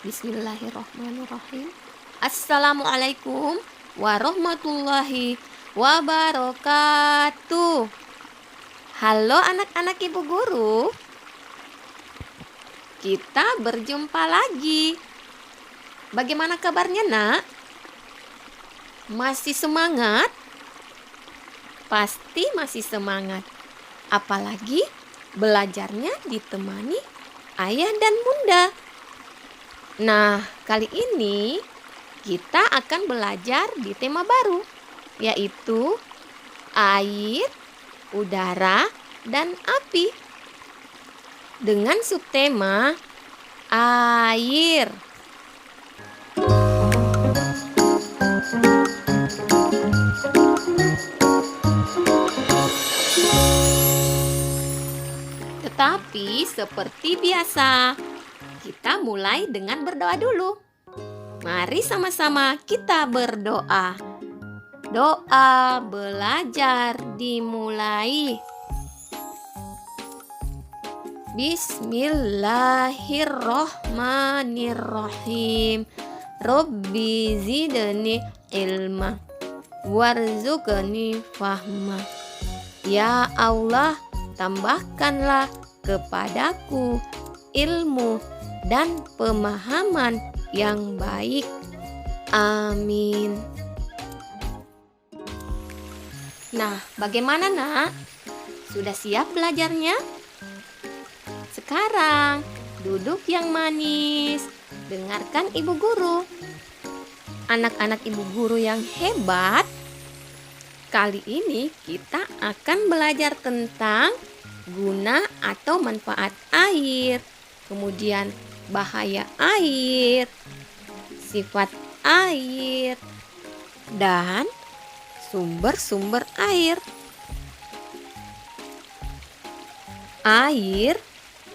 Bismillahirrahmanirrahim. Assalamualaikum warahmatullahi wabarakatuh. Halo anak-anak ibu guru. Kita berjumpa lagi. Bagaimana kabarnya, Nak? Masih semangat? Pasti masih semangat. Apalagi belajarnya ditemani ayah dan bunda. Nah, kali ini kita akan belajar di tema baru, yaitu air, udara, dan api. Dengan subtema air. Tetapi seperti biasa, kita mulai dengan berdoa dulu. Mari sama-sama kita berdoa. Doa belajar dimulai. Bismillahirrahmanirrahim. Rabbi zidni ilma warzuqni fahma. Ya Allah, tambahkanlah kepadaku ilmu dan pemahaman yang baik. Amin. Nah, bagaimana, Nak? Sudah siap belajarnya? Sekarang, duduk yang manis. Dengarkan ibu guru. Anak-anak ibu guru yang hebat, kali ini kita akan belajar tentang guna atau manfaat air, kemudian bahaya air, sifat air, dan sumber-sumber air. Air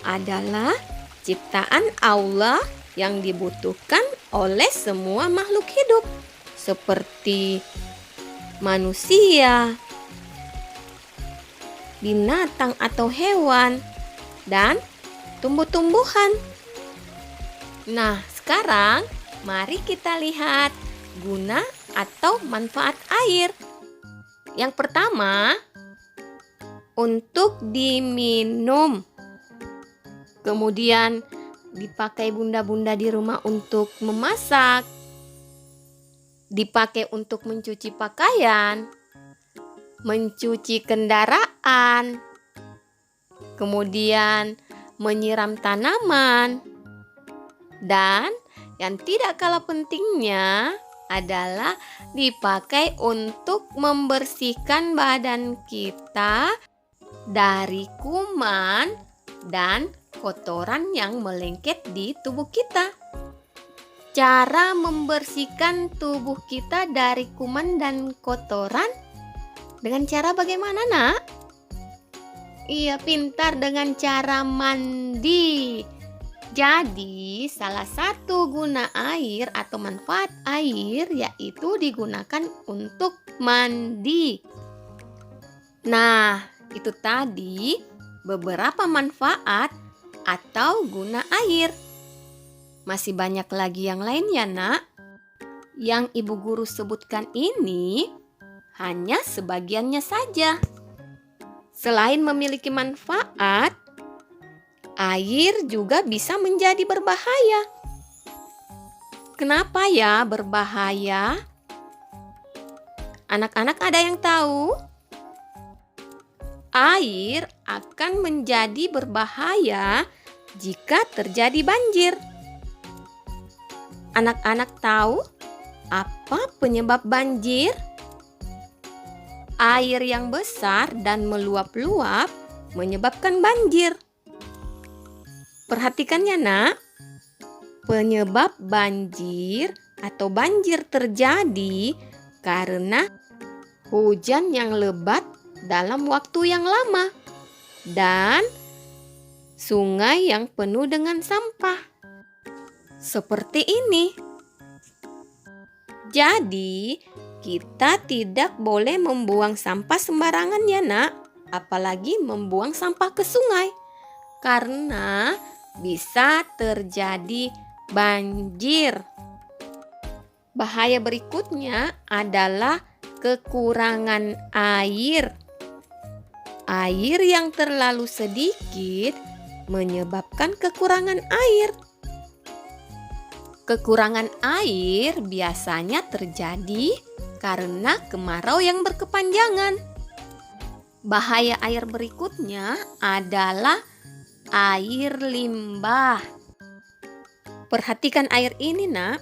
adalah ciptaan Allah yang dibutuhkan oleh semua makhluk hidup, seperti manusia, binatang atau hewan, dan tumbuh-tumbuhan. Nah, sekarang mari kita lihat guna atau manfaat air. Yang pertama, untuk diminum. Kemudian dipakai bunda-bunda di rumah untuk memasak. Dipakai untuk mencuci pakaian, mencuci kendaraan, kemudian menyiram tanaman, dan yang tidak kalah pentingnya adalah dipakai untuk membersihkan badan kita dari kuman dan kotoran yang melengket di tubuh kita. Cara membersihkan tubuh kita dari kuman dan kotoran dengan cara bagaimana, Nak? Iya, pintar, dengan cara mandi. Jadi, salah satu guna air atau manfaat air yaitu digunakan untuk mandi. Nah, itu tadi beberapa manfaat atau guna air. Masih banyak lagi yang lain ya, Nak. Yang ibu guru sebutkan ini hanya sebagiannya saja. Selain memiliki manfaat, air juga bisa menjadi berbahaya. Kenapa ya berbahaya? Anak-anak ada yang tahu? Air akan menjadi berbahaya jika terjadi banjir. Anak-anak tahu apa penyebab banjir? Air yang besar dan meluap-luap menyebabkan banjir. Perhatikan ya, Nak. Penyebab banjir atau banjir terjadi karena hujan yang lebat dalam waktu yang lama dan sungai yang penuh dengan sampah. Seperti ini. Jadi, kita tidak boleh membuang sampah sembarangan ya, Nak. Apalagi membuang sampah ke sungai. Karena bisa terjadi banjir. Bahaya berikutnya adalah kekurangan air. Air yang terlalu sedikit menyebabkan kekurangan air. Kekurangan air biasanya terjadi karena kemarau yang berkepanjangan. Bahaya air berikutnya adalah air limbah. Perhatikan air ini, Nak.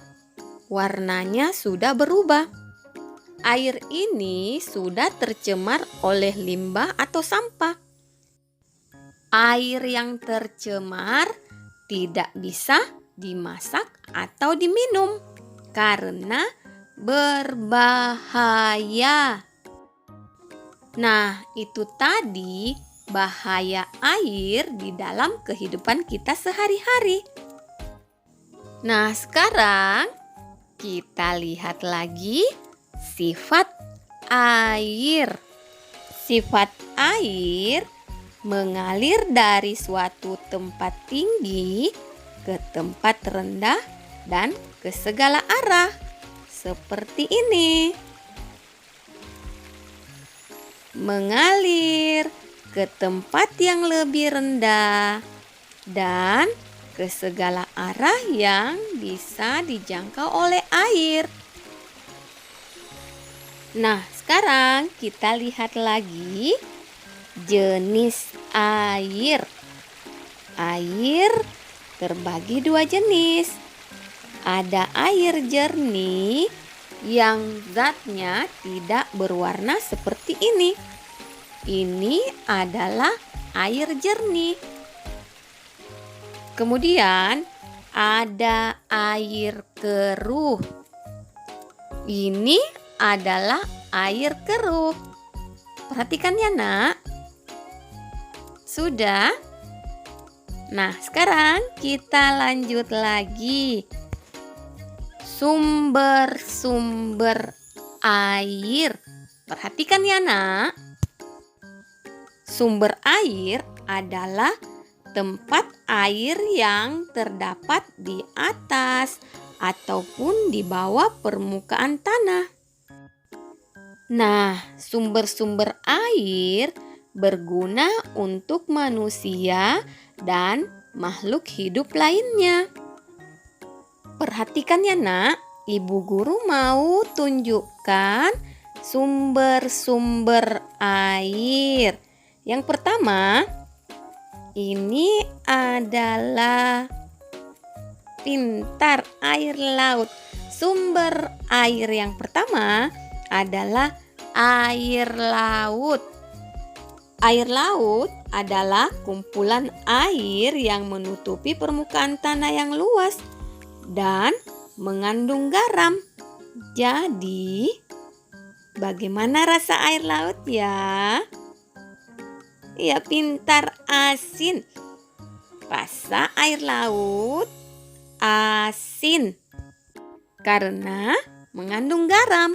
Warnanya sudah berubah. Air ini sudah tercemar oleh limbah atau sampah. Air yang tercemar tidak bisa dimasak atau diminum karena berbahaya. Nah, itu tadi bahaya air di dalam kehidupan kita sehari-hari. Nah, sekarang kita lihat lagi sifat air. Sifat air mengalir dari suatu tempat tinggi ke tempat rendah dan ke segala arah. Seperti ini. Mengalir ke tempat yang lebih rendah dan ke segala arah yang bisa dijangkau oleh air. Nah, sekarang kita lihat lagi jenis air. Air terbagi dua jenis. Ada air jernih yang zatnya tidak berwarna seperti ini. Ini adalah air jernih. Kemudian ada air keruh. Ini adalah air keruh. Perhatikan ya, Nak. Sudah? Nah, sekarang kita lanjut lagi. Sumber-sumber air. Perhatikan ya, Nak. Sumber air adalah tempat air yang terdapat di atas ataupun di bawah permukaan tanah. Nah, sumber-sumber air berguna untuk manusia dan makhluk hidup lainnya. Perhatikan ya, Nak. Ibu guru mau tunjukkan sumber-sumber air. Yang pertama, ini adalah Pintar air laut. Sumber air yang pertama adalah air laut. Air laut adalah kumpulan air yang menutupi permukaan tanah yang luas dan mengandung garam. Jadi, bagaimana rasa air laut ya? Ya, pintar, asin. Rasa air laut asin karena mengandung garam.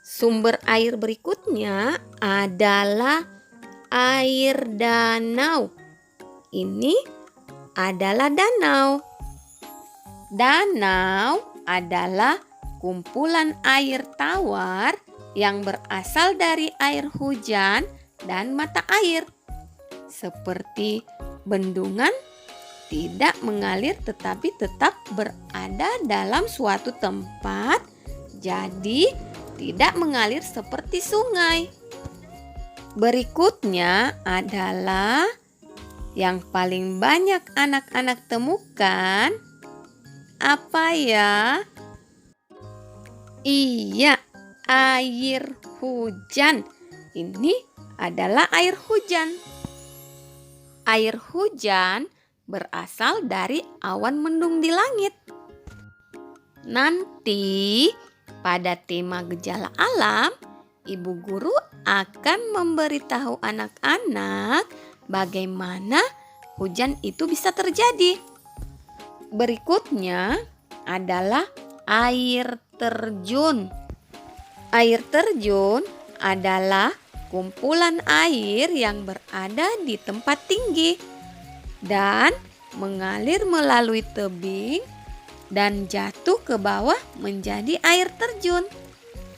Sumber air berikutnya adalah air danau. Ini adalah danau. Danau adalah kumpulan air tawar yang berasal dari air hujan dan mata air. Seperti bendungan tidak mengalir tetapi tetap berada dalam suatu tempat, jadi tidak mengalir seperti sungai. Berikutnya adalah yang paling banyak anak-anak temukan. Apa ya? Iya, air hujan. Ini adalah air hujan. Air hujan berasal dari awan mendung di langit. Nanti pada tema gejala alam, ibu guru akan memberitahu anak-anak bagaimana hujan itu bisa terjadi. Berikutnya adalah air terjun. Air terjun adalah kumpulan air yang berada di tempat tinggi dan mengalir melalui tebing dan jatuh ke bawah menjadi air terjun.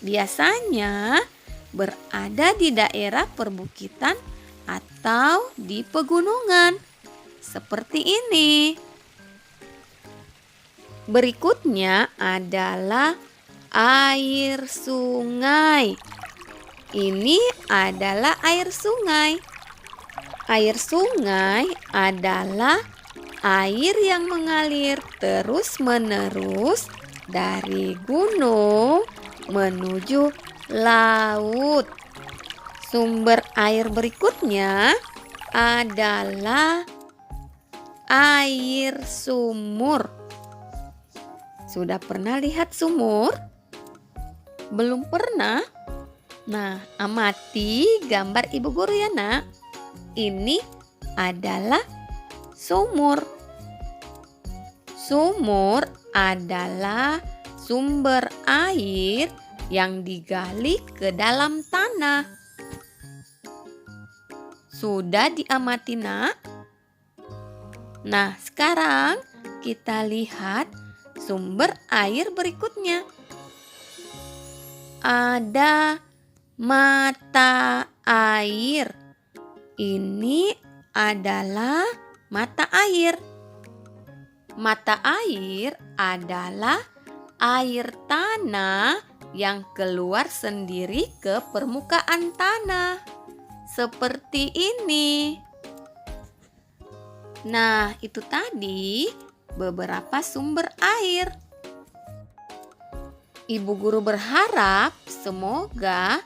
Biasanya berada di daerah perbukitan atau di pegunungan. Seperti ini. Berikutnya adalah air sungai. Ini adalah air sungai. Air sungai adalah air yang mengalir terus-menerus dari gunung menuju laut. Sumber air berikutnya adalah air sumur. Sudah pernah lihat sumur? Belum pernah? Nah, amati gambar ibu guru ya nak. Ini adalah sumur. Sumur adalah sumber air yang digali ke dalam tanah. Sudah diamati nak? Nah, sekarang kita lihat sumber air berikutnya. Ada mata air. Ini adalah mata air. Mata air adalah air tanah yang keluar sendiri ke permukaan tanah. Seperti ini. Nah, itu tadi beberapa sumber air. Ibu guru berharap semoga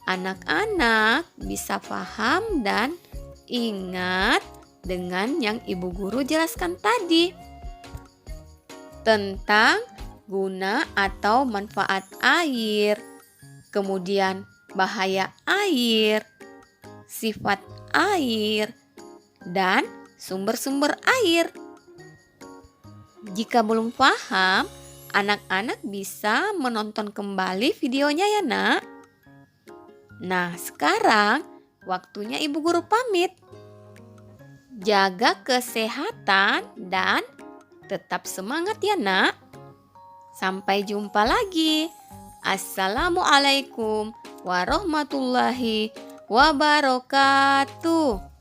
anak-anak bisa paham dan ingat dengan yang ibu guru jelaskan tadi tentang guna atau manfaat air, kemudian bahaya air, sifat air, dan sumber-sumber air. Jika belum paham, anak-anak bisa menonton kembali videonya ya nak. Nah, sekarang waktunya ibu guru pamit. Jaga kesehatan dan tetap semangat ya nak. Sampai jumpa lagi. Assalamualaikum warahmatullahi wabarakatuh.